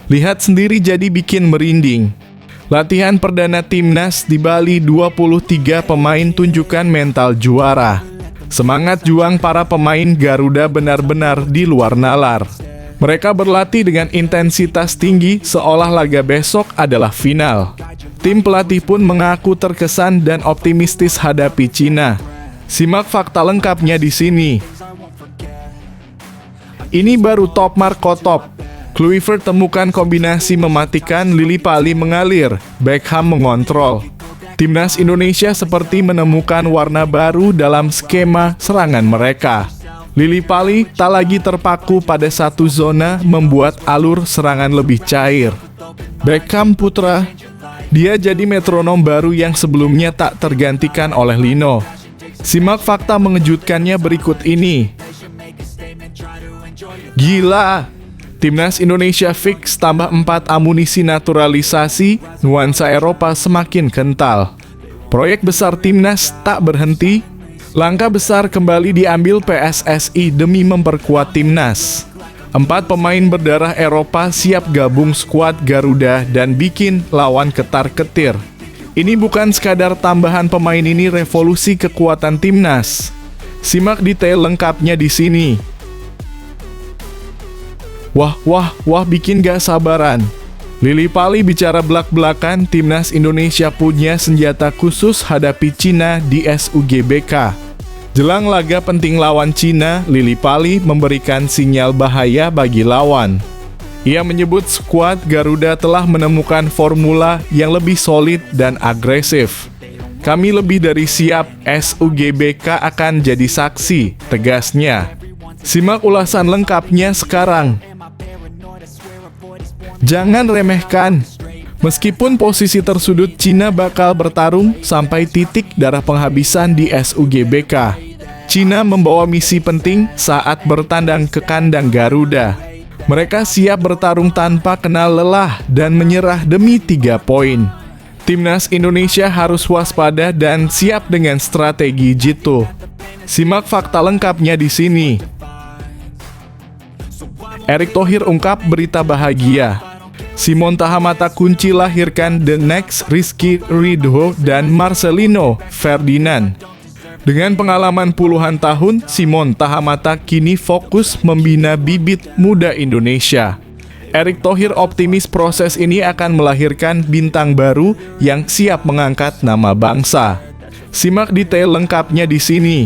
Lihat sendiri jadi bikin merinding. Latihan perdana timnas di Bali, 23 pemain tunjukkan mental juara. Semangat juang para pemain Garuda benar-benar di luar nalar. Mereka berlatih dengan intensitas tinggi seolah laga besok adalah final. Tim pelatih pun mengaku terkesan dan optimistis hadapi Cina. Simak fakta lengkapnya di sini. Ini baru top Marco top. Kluivert temukan kombinasi mematikan, Lili Pali mengalir, Beckham mengontrol. Timnas Indonesia seperti menemukan warna baru dalam skema serangan mereka. Lili Pali tak lagi terpaku pada satu zona, membuat alur serangan lebih cair. Beckham putra, dia jadi metronom baru yang sebelumnya tak tergantikan oleh Lino. Simak fakta mengejutkannya berikut ini. Gila! Timnas Indonesia fix tambah 4 amunisi naturalisasi, nuansa Eropa semakin kental. Proyek besar timnas tak berhenti, langkah besar kembali diambil PSSI demi memperkuat timnas. 4 pemain berdarah Eropa siap gabung skuad Garuda dan bikin lawan ketar-ketir. Ini bukan sekadar tambahan pemain, ini revolusi kekuatan timnas. Simak detail lengkapnya di sini. Wah, bikin gak sabaran. Lili Pali bicara belak-belakan, timnas Indonesia punya senjata khusus hadapi Cina di SUGBK. Jelang laga penting lawan Cina, Lili Pali memberikan sinyal bahaya bagi lawan. Ia menyebut skuad Garuda telah menemukan formula yang lebih solid dan agresif. Kami lebih dari siap, SUGBK akan jadi saksi, tegasnya. Simak ulasan lengkapnya sekarang. Jangan remehkan. Meskipun posisi tersudut, Cina bakal bertarung sampai titik darah penghabisan di SUGBK. Cina membawa misi penting saat bertandang ke kandang Garuda. Mereka siap bertarung tanpa kenal lelah dan menyerah demi 3 poin. Timnas Indonesia harus waspada dan siap dengan strategi jitu. Simak fakta lengkapnya di sini. Erick Thohir ungkap berita bahagia. Simon Tahamata kunci lahirkan The Next Rizky Ridho dan Marcelino Ferdinand. Dengan pengalaman puluhan tahun, Simon Tahamata kini fokus membina bibit muda Indonesia. Erick Thohir optimis proses ini akan melahirkan bintang baru yang siap mengangkat nama bangsa. Simak detail lengkapnya di sini.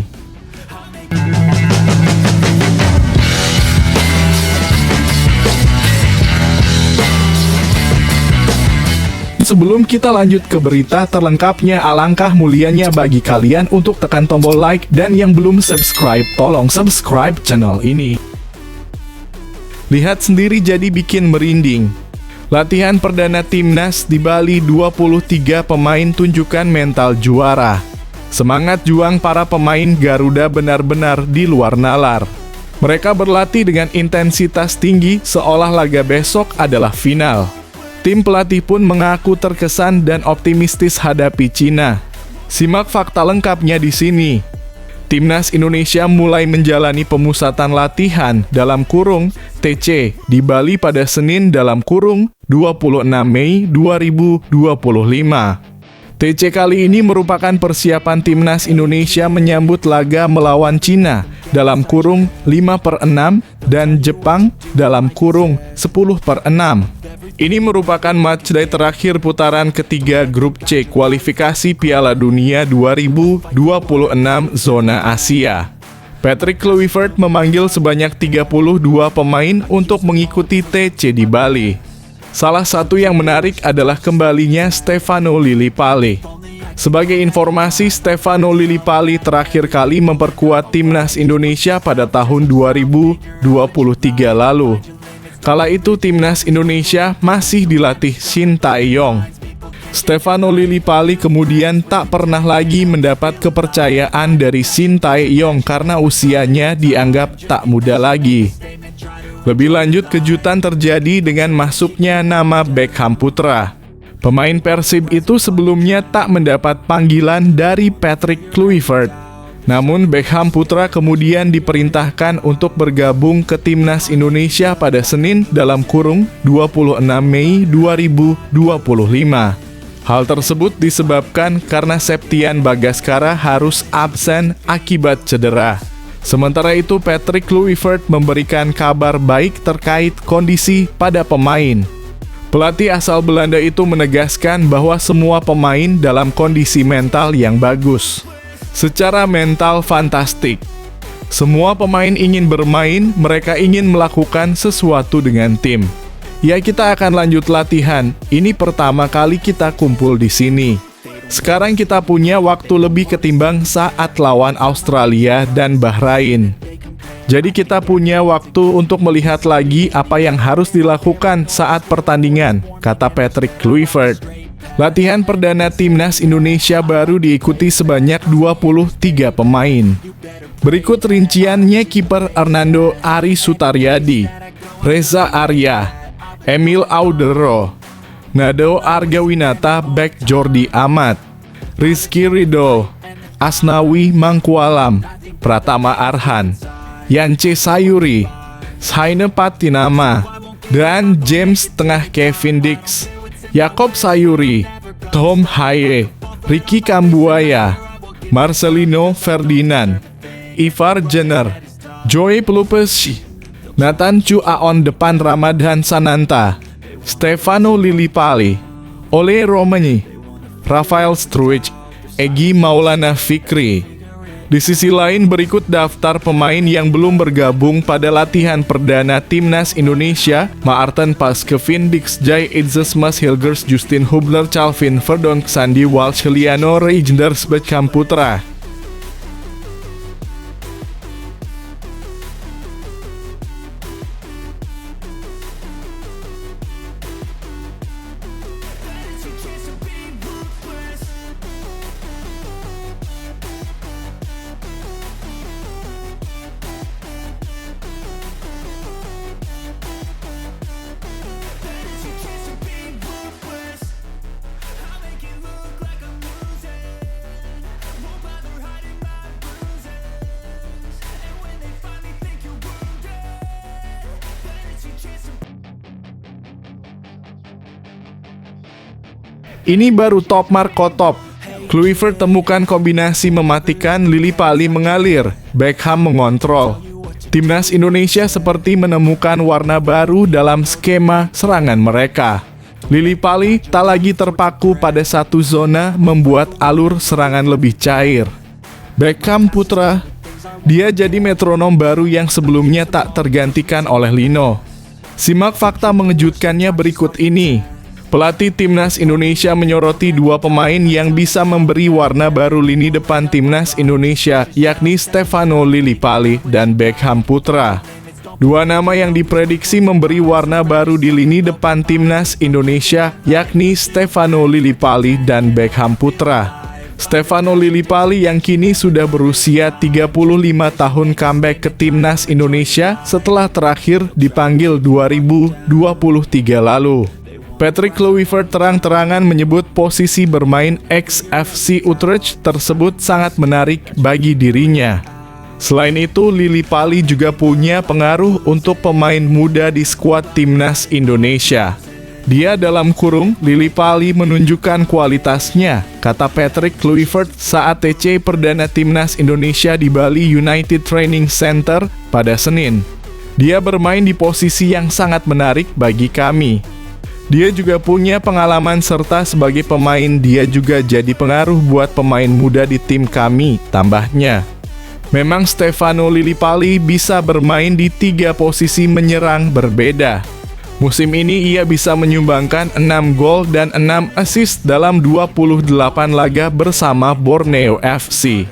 Sebelum kita lanjut ke berita terlengkapnya, alangkah mulianya bagi kalian untuk tekan tombol like dan yang belum subscribe, tolong subscribe channel ini. Lihat sendiri jadi bikin merinding. Latihan perdana timnas di Bali, 23 pemain tunjukkan mental juara. Semangat juang para pemain Garuda benar-benar di luar nalar. Mereka berlatih dengan intensitas tinggi seolah laga besok adalah final. Tim pelatih pun mengaku terkesan dan optimistis hadapi Cina. Simak fakta lengkapnya di sini. Timnas Indonesia mulai menjalani pemusatan latihan dalam kurung TC di Bali pada Senin dalam kurung 26 Mei 2025. TC kali ini merupakan persiapan Timnas Indonesia menyambut laga melawan Cina dalam kurung 5/6 dan Jepang dalam kurung 10/6. Ini merupakan matchday terakhir putaran ketiga grup C kualifikasi Piala Dunia 2026 zona Asia. Patrick Kluivert memanggil sebanyak 32 pemain untuk mengikuti TC di Bali. Salah satu yang menarik adalah kembalinya Stefano Lili Pali. Sebagai informasi, Stefano Lili Pali terakhir kali memperkuat timnas Indonesia pada tahun 2023 lalu. Kala itu timnas Indonesia masih dilatih Shin Tae-yong. Stefano Lili Pali kemudian tak pernah lagi mendapat kepercayaan dari Shin Tae-yong karena usianya dianggap tak muda lagi. Lebih lanjut, kejutan terjadi dengan masuknya nama Beckham putra. Pemain Persib itu sebelumnya tak mendapat panggilan dari Patrick Kluivert. Namun Beckham Putra kemudian diperintahkan untuk bergabung ke Timnas Indonesia pada Senin (26 Mei 2025). Hal tersebut disebabkan karena Septian Bagaskara harus absen akibat cedera. Sementara itu Patrick Kluivert memberikan kabar baik terkait kondisi pada pemain. Pelatih asal Belanda itu menegaskan bahwa semua pemain dalam kondisi mental yang bagus. Secara mental fantastik. Semua pemain ingin bermain, mereka ingin melakukan sesuatu dengan tim. Ya, kita akan lanjut latihan. Ini pertama kali kita kumpul di sini. Sekarang kita punya waktu lebih ketimbang saat lawan Australia dan Bahrain. Jadi kita punya waktu untuk melihat lagi apa yang harus dilakukan saat pertandingan, kata Patrick Kluivert. Latihan perdana Timnas Indonesia baru diikuti sebanyak 23 pemain. Berikut rinciannya: kiper Hernando Ari Sutaryadi, Reza Arya, Emil Audero, Nado Argawinata, bek Jordi Amat, Rizky Ridho, Asnawi Mangkualam, Pratama Arhan, Yance Sayuri, Saine Patinama, dan James Tengah Kevin Dix, Yakob Sayuri, Tom Haye, Ricky Kambuaya, Marcelino Ferdinand, Ivar Jenner, Joey Pelupesi, Nathan Chu Aon depan Ramadhan Sananta, Stefano Lillipali, Ole Romani, Rafael Struijk, Egy Maulana Fikri. Di sisi lain, berikut daftar pemain yang belum bergabung pada latihan perdana Timnas Indonesia: Maarten Paskevin, Dixjay Idzesmas, Hilgers, Justin Hubner, Calvin Verdonk, Sandi Walsh, Juliano Reijnders, Beckham Putra. Ini baru top Marco top. Kluivert temukan kombinasi mematikan, Lillipali mengalir, Beckham mengontrol. Timnas Indonesia seperti menemukan warna baru dalam skema serangan mereka. Lillipali tak lagi terpaku pada satu zona, membuat alur serangan lebih cair. Beckham Putra, dia jadi metronom baru yang sebelumnya tak tergantikan oleh Lino. Simak fakta mengejutkannya berikut ini. Pelatih Timnas Indonesia menyoroti dua pemain yang bisa memberi warna baru lini depan Timnas Indonesia, yakni Stefano Lillipali dan Beckham Putra. Dua nama yang diprediksi memberi warna baru di lini depan Timnas Indonesia, yakni Stefano Lillipali dan Beckham Putra. Stefano Lillipali yang kini sudah berusia 35 tahun comeback ke Timnas Indonesia setelah terakhir dipanggil 2023 lalu. Patrick Kluivert terang-terangan menyebut posisi bermain ex-FC Utrecht tersebut sangat menarik bagi dirinya. Selain itu, Lillipali juga punya pengaruh untuk pemain muda di skuad Timnas Indonesia. Dia dalam kurung, Lillipali menunjukkan kualitasnya, kata Patrick Kluivert saat TC perdana Timnas Indonesia di Bali United Training Center pada Senin. Dia bermain di posisi yang sangat menarik bagi kami. Dia juga punya pengalaman serta sebagai pemain dia juga jadi pengaruh buat pemain muda di tim kami, tambahnya. Memang Stefano Lillipali bisa bermain di 3 posisi menyerang berbeda. Musim ini ia bisa menyumbangkan 6 gol dan 6 assist dalam 28 laga bersama Borneo FC.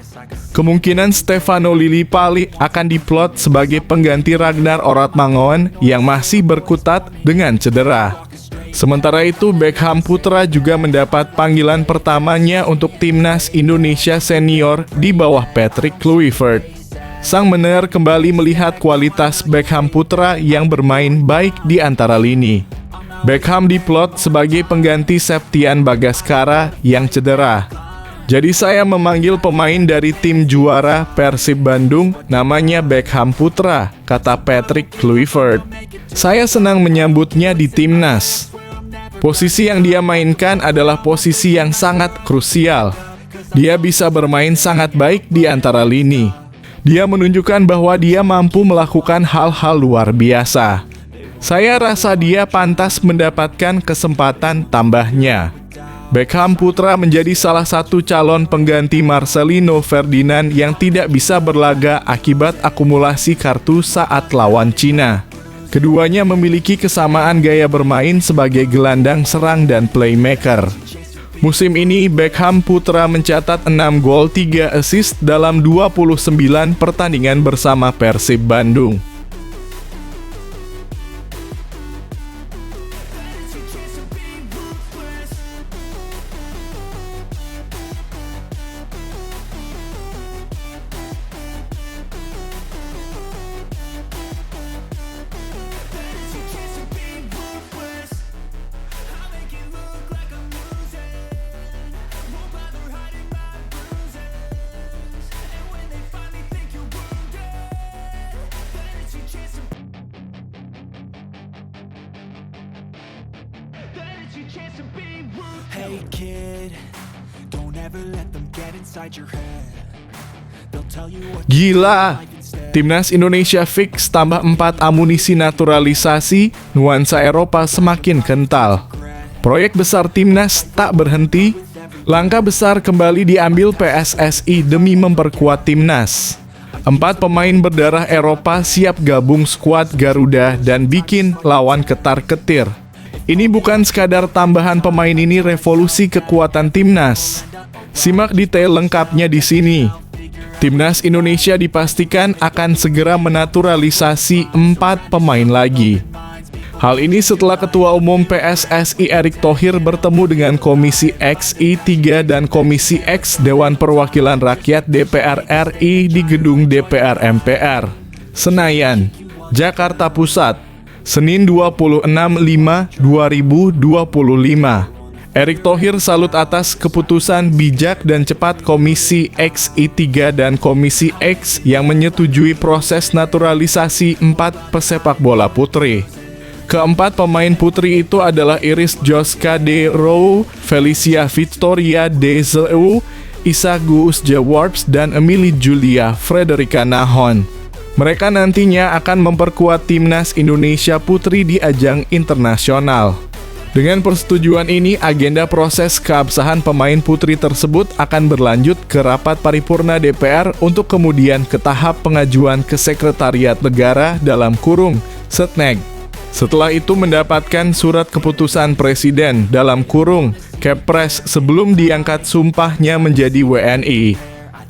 Kemungkinan Stefano Lillipali akan diplot sebagai pengganti Ragnar Oratmangoen yang masih berkutat dengan cedera. Sementara itu, Beckham Putra juga mendapat panggilan pertamanya untuk Timnas Indonesia Senior di bawah Patrick Kluivert. Sang mendengar kembali melihat kualitas Beckham Putra yang bermain baik di antara lini. Beckham diplot sebagai pengganti Septian Bagaskara yang cedera. Jadi saya memanggil pemain dari tim juara Persib Bandung, namanya Beckham Putra, kata Patrick Kluivert. Saya senang menyambutnya di timnas. Posisi yang dia mainkan adalah posisi yang sangat krusial. Dia bisa bermain sangat baik di antara lini. Dia menunjukkan bahwa dia mampu melakukan hal-hal luar biasa. Saya rasa dia pantas mendapatkan kesempatan tambahnya. Beckham Putra menjadi salah satu calon pengganti Marcelino Ferdinand yang tidak bisa berlaga akibat akumulasi kartu saat lawan Cina. Keduanya memiliki kesamaan gaya bermain sebagai gelandang serang dan playmaker. Musim ini Beckham Putra mencatat 6 gol 3 assist dalam 29 pertandingan bersama Persib Bandung. Hey kid, don't ever let them get inside your head. They'll tell you what Gila, Timnas Indonesia fix tambah 4 amunisi naturalisasi, nuansa Eropa semakin kental. Proyek besar Timnas tak berhenti, langkah besar kembali diambil PSSI demi memperkuat Timnas. 4 pemain berdarah Eropa siap gabung skuad Garuda dan bikin lawan ketar-ketir. Ini bukan sekadar tambahan pemain, ini revolusi kekuatan Timnas. Simak detail lengkapnya di sini. Timnas Indonesia dipastikan akan segera menaturalisasi 4 pemain lagi. Hal ini setelah Ketua Umum PSSI Erick Thohir bertemu dengan Komisi X I3 dan Komisi X Dewan Perwakilan Rakyat DPR RI di gedung DPR MPR, Senayan, Jakarta Pusat, Senin 26/5/2025. Erick Thohir salut atas keputusan bijak dan cepat Komisi X I3 dan Komisi X yang menyetujui proses naturalisasi 4 pesepak bola putri. Keempat pemain putri itu adalah Iris Joska de Roo, Felicia Victoria de Zeu, Isa Guusje Worps, dan Emily Julia Frederica Nahon. Mereka nantinya akan memperkuat Timnas Indonesia Putri di ajang internasional. Dengan persetujuan ini, agenda proses keabsahan pemain putri tersebut akan berlanjut ke rapat paripurna DPR untuk kemudian ke tahap pengajuan ke Sekretariat Negara (Setnek). Setelah itu mendapatkan surat keputusan Presiden (Kepres) sebelum diangkat sumpahnya menjadi WNI.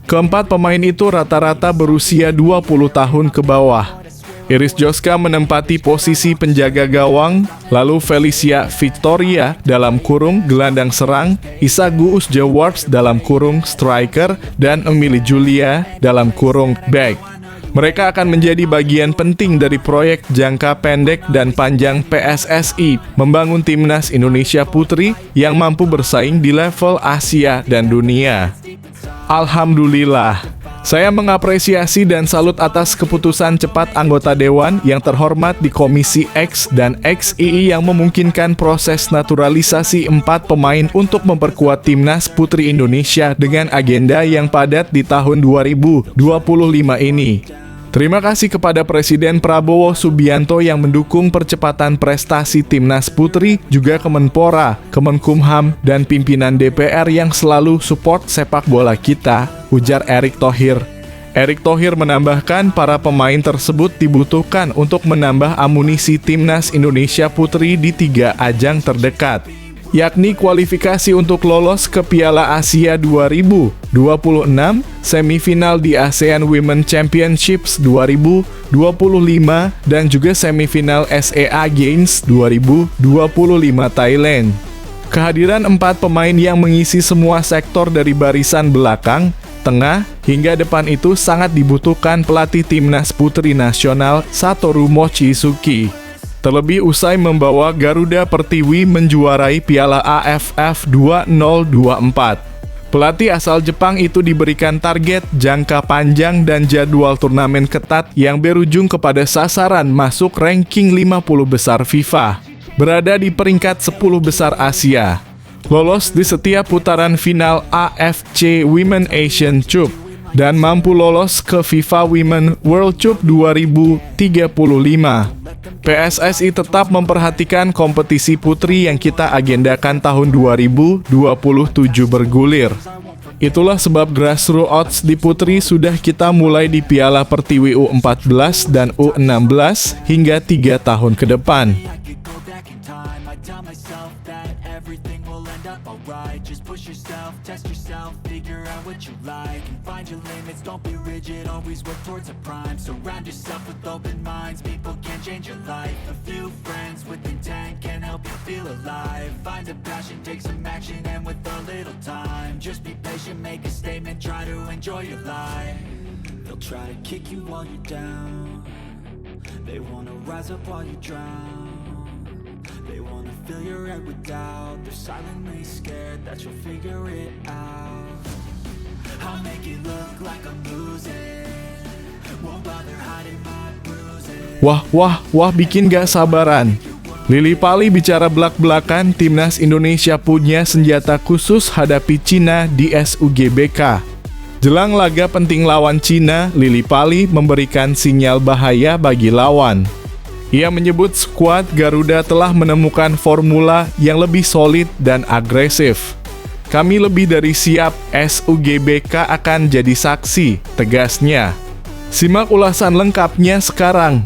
Keempat pemain itu rata-rata berusia 20 tahun ke bawah. Iris Joska menempati posisi penjaga gawang, lalu Felicia Victoria (gelandang serang), Isa Guusje Worps (striker), dan Emily Julia (back). Mereka akan menjadi bagian penting dari proyek jangka pendek dan panjang PSSI membangun Timnas Indonesia Putri yang mampu bersaing di level Asia dan dunia. Alhamdulillah, saya mengapresiasi dan salut atas keputusan cepat anggota Dewan yang terhormat di Komisi X dan XII yang memungkinkan proses naturalisasi 4 pemain untuk memperkuat Timnas Putri Indonesia dengan agenda yang padat di tahun 2025 ini. Terima kasih kepada Presiden Prabowo Subianto yang mendukung percepatan prestasi Timnas Putri, juga Kemenpora, Kemenkumham, dan pimpinan DPR yang selalu support sepak bola kita, ujar Erick Thohir. Erick Thohir menambahkan para pemain tersebut dibutuhkan untuk menambah amunisi Timnas Indonesia Putri di 3 ajang terdekat, yakni kualifikasi untuk lolos ke Piala Asia 2026, semifinal di ASEAN Women Championships 2025, dan juga semifinal SEA Games 2025 Thailand. Kehadiran 4 pemain yang mengisi semua sektor dari barisan belakang, tengah, hingga depan itu sangat dibutuhkan pelatih Timnas Putri Nasional Satoru Mochizuki. Terlebih usai membawa Garuda Pertiwi menjuarai Piala AFF 2024. Pelatih asal Jepang itu diberikan target jangka panjang dan jadwal turnamen ketat yang berujung kepada sasaran masuk ranking 50 besar FIFA, berada di peringkat 10 besar Asia, lolos di setiap putaran final AFC Women Asian Cup, dan mampu lolos ke FIFA Women World Cup 2035. PSSI tetap memperhatikan kompetisi putri yang kita agendakan tahun 2027 bergulir. Itulah sebab grassroots odds di putri sudah kita mulai di Piala Pertiwi U14 dan U16 hingga 3 tahun ke depan. Everything will end up alright. Just push yourself, test yourself, figure out what you like, and find your limits, don't be rigid, always work towards a prime. Surround yourself with open minds, people can change your life. A few friends with intent can help you feel alive. Find a passion, take some action, and with a little time, just be patient, make a statement, try to enjoy your life. They'll try to kick you while you're down, they wanna rise up while you drown. They wanna fill your head with doubt, they're silently scared that you'll figure it out. I'll make it look like I'm losing, won't bother hiding my bruises. Wah, bikin gak sabaran. Lily Pali bicara belak-belakan, timnas Indonesia punya senjata khusus hadapi Cina di SUGBK. Jelang laga penting lawan Cina, Lily Pali memberikan sinyal bahaya bagi lawan. Ia menyebut skuad Garuda telah menemukan formula yang lebih solid dan agresif. Kami lebih dari siap, SUGBK akan jadi saksi, tegasnya. Simak ulasan lengkapnya sekarang.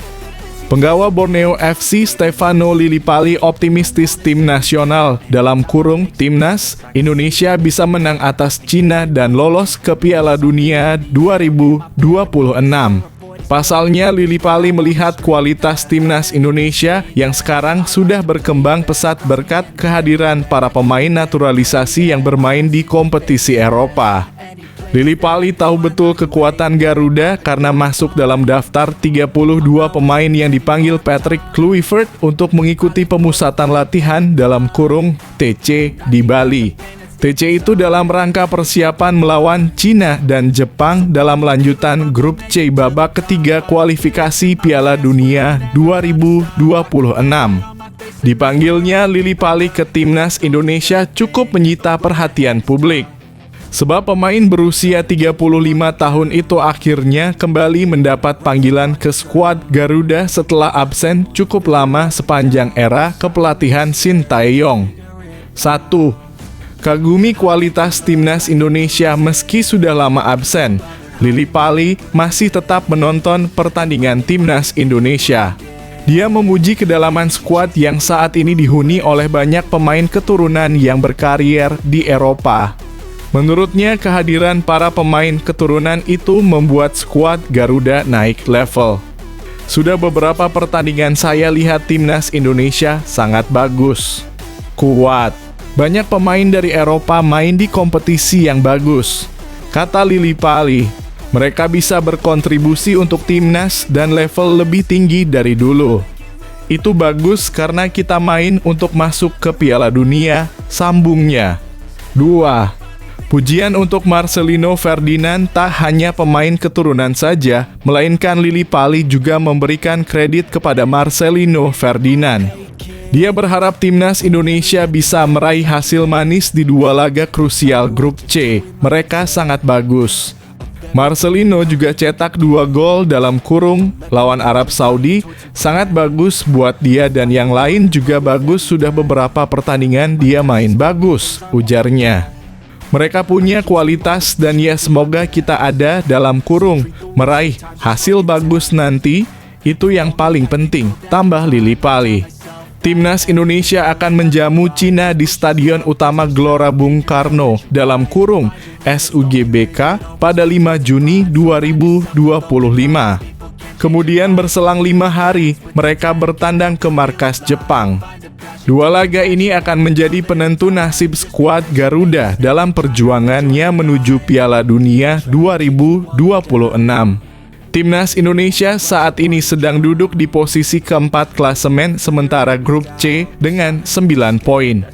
Penggawa Borneo FC Stefano Lillipali optimistis tim nasional (Timnas) Indonesia bisa menang atas Cina dan lolos ke Piala Dunia 2026. Pasalnya, Lillipali melihat kualitas timnas Indonesia yang sekarang sudah berkembang pesat berkat kehadiran para pemain naturalisasi yang bermain di kompetisi Eropa. Lillipali tahu betul kekuatan Garuda karena masuk dalam daftar 32 pemain yang dipanggil Patrick Kluivert untuk mengikuti pemusatan latihan (TC) di Bali. TC itu dalam rangka persiapan melawan Cina dan Jepang dalam lanjutan grup C babak ketiga kualifikasi Piala Dunia 2026. Dipanggilnya Lillipali ke timnas Indonesia cukup menyita perhatian publik. Sebab pemain berusia 35 tahun itu akhirnya kembali mendapat panggilan ke skuad Garuda setelah absen cukup lama sepanjang era kepelatihan Sintayong. 1. Kagumi kualitas timnas Indonesia meski sudah lama absen, Lillipali masih tetap menonton pertandingan timnas Indonesia. Dia memuji kedalaman skuad yang saat ini dihuni oleh banyak pemain keturunan yang berkarier di Eropa. Menurutnya, kehadiran para pemain keturunan itu membuat skuad Garuda naik level. Sudah beberapa pertandingan saya lihat timnas Indonesia sangat bagus, kuat. Banyak pemain dari Eropa main di kompetisi yang bagus, kata Lillipali. Mereka bisa berkontribusi untuk timnas dan level lebih tinggi dari dulu. Itu bagus karena kita main untuk masuk ke Piala Dunia, sambungnya. 2. Pujian untuk Marcelino Ferdinand, tak hanya pemain keturunan saja, melainkan Lillipali juga memberikan kredit kepada Marcelino Ferdinand. Dia berharap timnas Indonesia bisa meraih hasil manis di 2 laga krusial grup C. Mereka sangat bagus. Marcelino juga cetak 2 gol lawan Arab Saudi. Sangat bagus buat dia dan yang lain juga bagus, sudah beberapa pertandingan dia main bagus, ujarnya. Mereka punya kualitas dan ya semoga kita ada meraih hasil bagus nanti. Itu yang paling penting, tambah Lillipali. Timnas Indonesia akan menjamu Cina di Stadion Utama Gelora Bung Karno (SUGBK) pada 5 Juni 2025. Kemudian berselang 5 hari, mereka bertandang ke markas Jepang. 2 laga ini akan menjadi penentu nasib skuad Garuda dalam perjuangannya menuju Piala Dunia 2026. Timnas Indonesia saat ini sedang duduk di posisi keempat klasemen sementara grup C dengan 9 poin.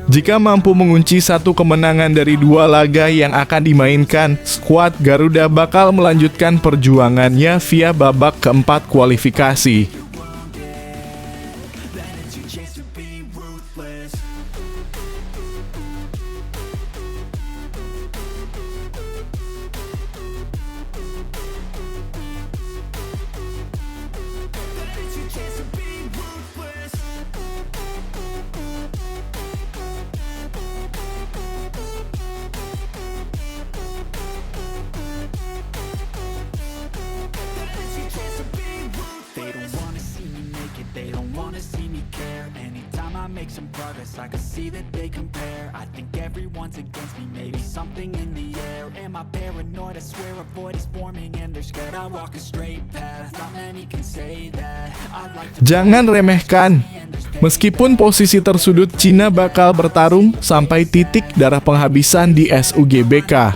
Jika mampu mengunci satu kemenangan dari 2 laga yang akan dimainkan, skuad Garuda bakal melanjutkan perjuangannya via babak keempat kualifikasi. They don't wanna see me care. Anytime I make some progress, I can see that they compare. I think everyone's against me, maybe something in the air. Am I paranoid? I swear a void is forming and they're scared I walk a straight path. Not many can say that. I'd like to. Jangan remehkan. Meskipun posisi tersudut, Cina bakal bertarung sampai titik darah penghabisan di SUGBK.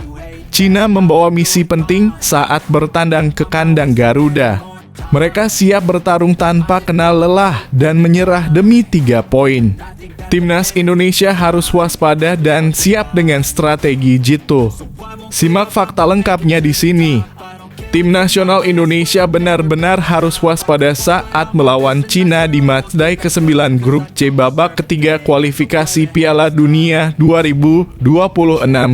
Cina membawa misi penting saat bertandang ke kandang Garuda. Mereka siap bertarung tanpa kenal lelah dan menyerah demi 3 poin. Timnas Indonesia harus waspada dan siap dengan strategi jitu. Simak fakta lengkapnya di sini. Tim nasional Indonesia benar-benar harus waspada saat melawan Cina di matchday ke-9 grup C babak ketiga kualifikasi Piala Dunia 2026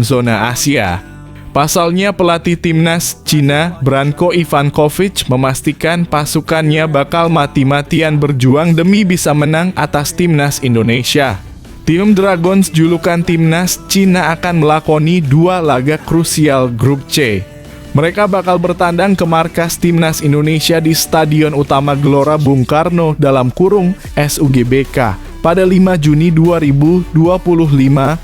zona Asia. Pasalnya pelatih timnas Cina, Branko Ivankovic, memastikan pasukannya bakal mati-matian berjuang demi bisa menang atas timnas Indonesia. Tim Dragons julukan timnas Cina akan melakoni 2 laga krusial grup C. Mereka bakal bertandang ke markas timnas Indonesia di Stadion Utama Gelora Bung Karno (SUGBK) pada 5 Juni 2025,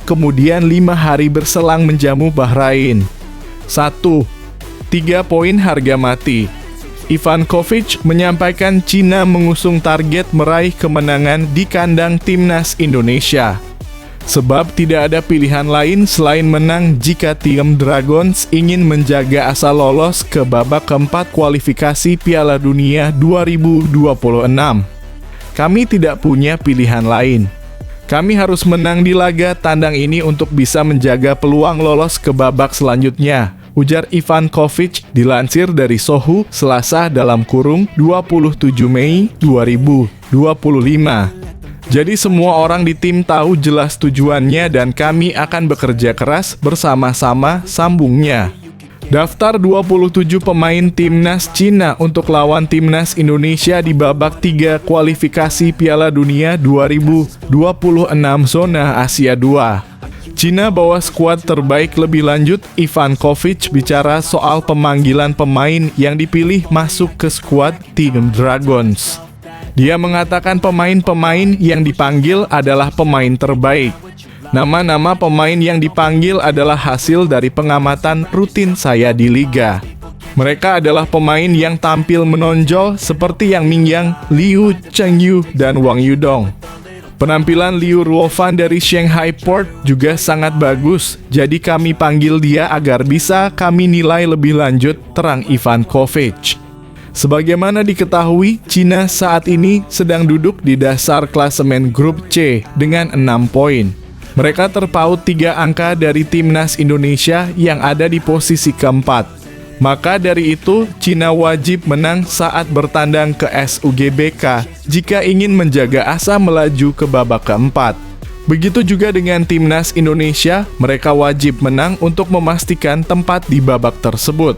kemudian 5 hari berselang menjamu Bahrain. 1. 3 poin harga mati. Ivankovic menyampaikan Cina mengusung target meraih kemenangan di kandang timnas Indonesia. Sebab tidak ada pilihan lain selain menang jika tim Dragons ingin menjaga asa lolos ke babak keempat kualifikasi Piala Dunia 2026. Kami tidak punya pilihan lain. Kami harus menang di laga tandang ini untuk bisa menjaga peluang lolos ke babak selanjutnya, ujar Ivankovic dilansir dari Sohu Selasa (27 Mei 2025). Jadi semua orang di tim tahu jelas tujuannya dan kami akan bekerja keras bersama-sama, sambungnya. Daftar 27 pemain timnas Cina untuk lawan timnas Indonesia di babak 3 kualifikasi Piala Dunia 2026 zona Asia 2. Cina bawa skuad terbaik. Lebih lanjut, Ivankovic bicara soal pemanggilan pemain yang dipilih masuk ke skuad tim Dragons. Dia mengatakan pemain-pemain yang dipanggil adalah pemain terbaik. Nama-nama pemain yang dipanggil adalah hasil dari pengamatan rutin saya di liga. Mereka adalah pemain yang tampil menonjol seperti Yang Mingyang, Liu Chengyu, dan Wang Yudong. Penampilan Liu Ruofan dari Shanghai Port juga sangat bagus, jadi kami panggil dia agar bisa kami nilai lebih lanjut, terang Ivankovic. Sebagaimana diketahui, Cina saat ini sedang duduk di dasar klasemen grup C dengan 6 poin. Mereka terpaut 3 angka dari timnas Indonesia yang ada di posisi keempat. Maka dari itu, Cina wajib menang saat bertandang ke SUGBK jika ingin menjaga asa melaju ke babak keempat. Begitu juga dengan timnas Indonesia, mereka wajib menang untuk memastikan tempat di babak tersebut.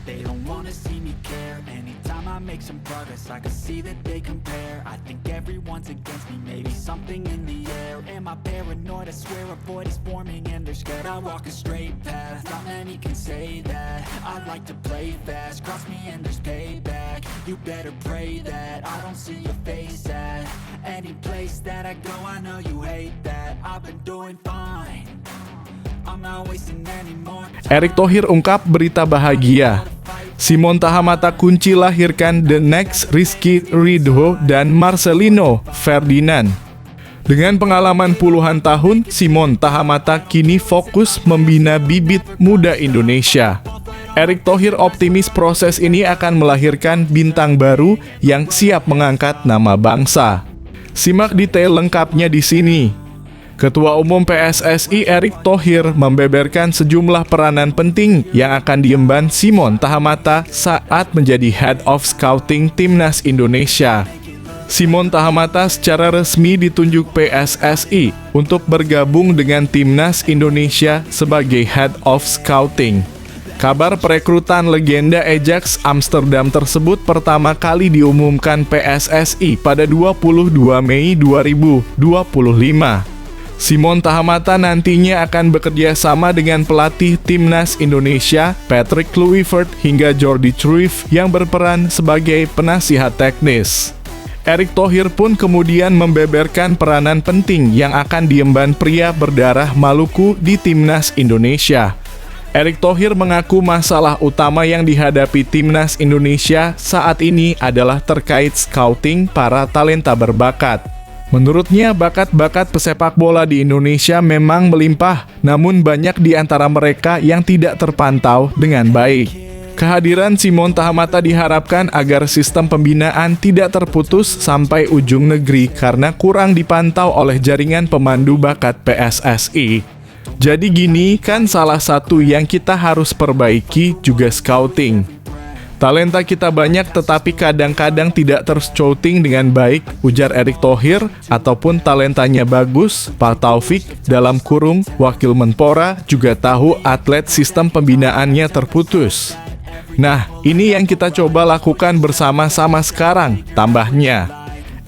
They don't wanna see me care. Anytime I make some progress, I can see that they compare. I think everyone's against me, maybe something in the air. Am I paranoid? I swear a void is forming and they're scared I walk a straight path. Not many can say that. I'd like to play fast, cross me and there's payback. You better pray that I don't see your face at any place that I go. I know you hate that. I've been doing fine. I'm not wasting any more. Erick Thohir ungkap berita bahagia. Simon Tahamata kunci lahirkan The Next Rizky Ridho dan Marcelino Ferdinand. Dengan pengalaman puluhan tahun, Simon Tahamata kini fokus membina bibit muda Indonesia. Erick Thohir optimis proses ini akan melahirkan bintang baru yang siap mengangkat nama bangsa. Simak detail lengkapnya di sini. Ketua Umum PSSI Erick Thohir membeberkan sejumlah peranan penting yang akan diemban Simon Tahamata saat menjadi Head of Scouting Timnas Indonesia. Simon Tahamata secara resmi ditunjuk PSSI untuk bergabung dengan Timnas Indonesia sebagai Head of Scouting. Kabar perekrutan legenda Ajax Amsterdam tersebut pertama kali diumumkan PSSI pada 22 Mei 2025. Simon Tahamata nantinya akan bekerja sama dengan pelatih Timnas Indonesia, Patrick Kluivert hingga Jordi Cruyff yang berperan sebagai penasihat teknis. Erick Thohir pun kemudian membeberkan peranan penting yang akan diemban pria berdarah Maluku di Timnas Indonesia. Erick Thohir mengaku masalah utama yang dihadapi Timnas Indonesia saat ini adalah terkait scouting para talenta berbakat. Menurutnya, bakat-bakat pesepak bola di Indonesia memang melimpah, namun banyak di antara mereka yang tidak terpantau dengan baik. Kehadiran Simon Tahamata diharapkan agar sistem pembinaan tidak terputus sampai ujung negeri karena kurang dipantau oleh jaringan pemandu bakat PSSI. Jadi gini, kan salah satu yang kita harus perbaiki juga scouting. Talenta kita banyak tetapi kadang-kadang tidak terscouting dengan baik, ujar Erick Thohir, ataupun talentanya bagus, Pak Taufik, dalam kurung, Wakil Menpora, juga tahu atlet sistem pembinaannya terputus. Nah, ini yang kita coba lakukan bersama-sama sekarang, tambahnya.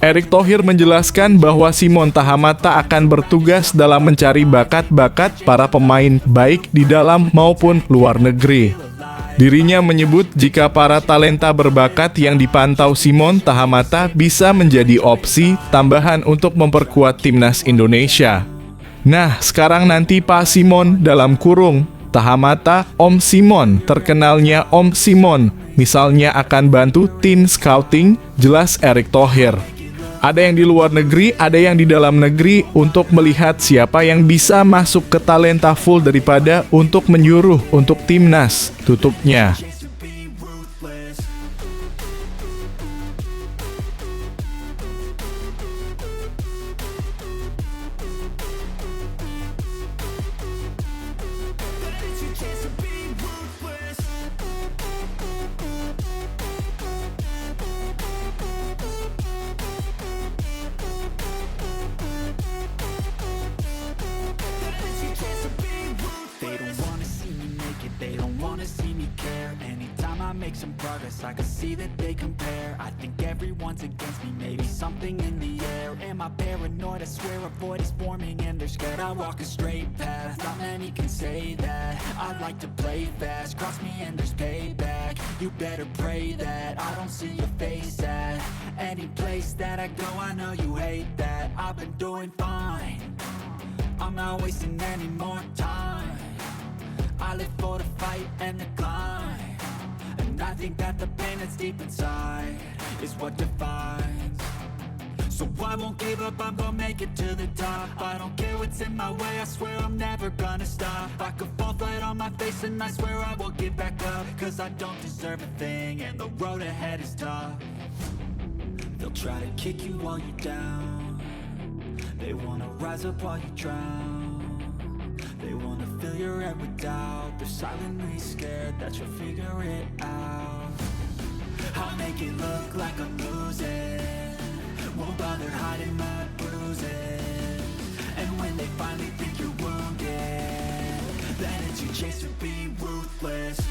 Erick Thohir menjelaskan bahwa Simon Tahamata akan bertugas dalam mencari bakat-bakat para pemain baik di dalam maupun luar negeri. Dirinya menyebut jika para talenta berbakat yang dipantau Simon Tahamata bisa menjadi opsi tambahan untuk memperkuat Timnas Indonesia. Nah, sekarang nanti Pak Simon dalam kurung, Tahamata Om Simon, terkenalnya Om Simon, misalnya akan bantu tim scouting, jelas Erick Thohir. Ada yang di luar negeri, ada yang di dalam negeri untuk melihat siapa yang bisa masuk ke talenta full daripada untuk menyuruh untuk timnas, tutupnya. Make some progress, I can see that they compare. I think everyone's against me, maybe something in the air. Am I paranoid? I swear a void is forming and they're scared. I walk a straight path, not many can say that. I like to play fast, cross me and there's payback. You better pray that I don't see your face at any place that I go. I know you hate that. I've been doing fine, I'm not wasting any more time. I live for the fight and the climb, and I think that the pain that's deep inside is what defines. So I won't give up, I'm gonna make it to the top. I don't care what's in my way, I swear I'm never gonna stop. I could fall flat on my face and I swear I will get back up, cause I don't deserve a thing and the road ahead is tough. They'll try to kick you while you're down, they wanna rise up while you drown. They wanna fill your head with doubt, they're silently scared that you'll figure it out. I'll make it look like I'm losing, won't bother hiding my bruises. And when they finally think you're wounded, then it's your chance to be ruthless.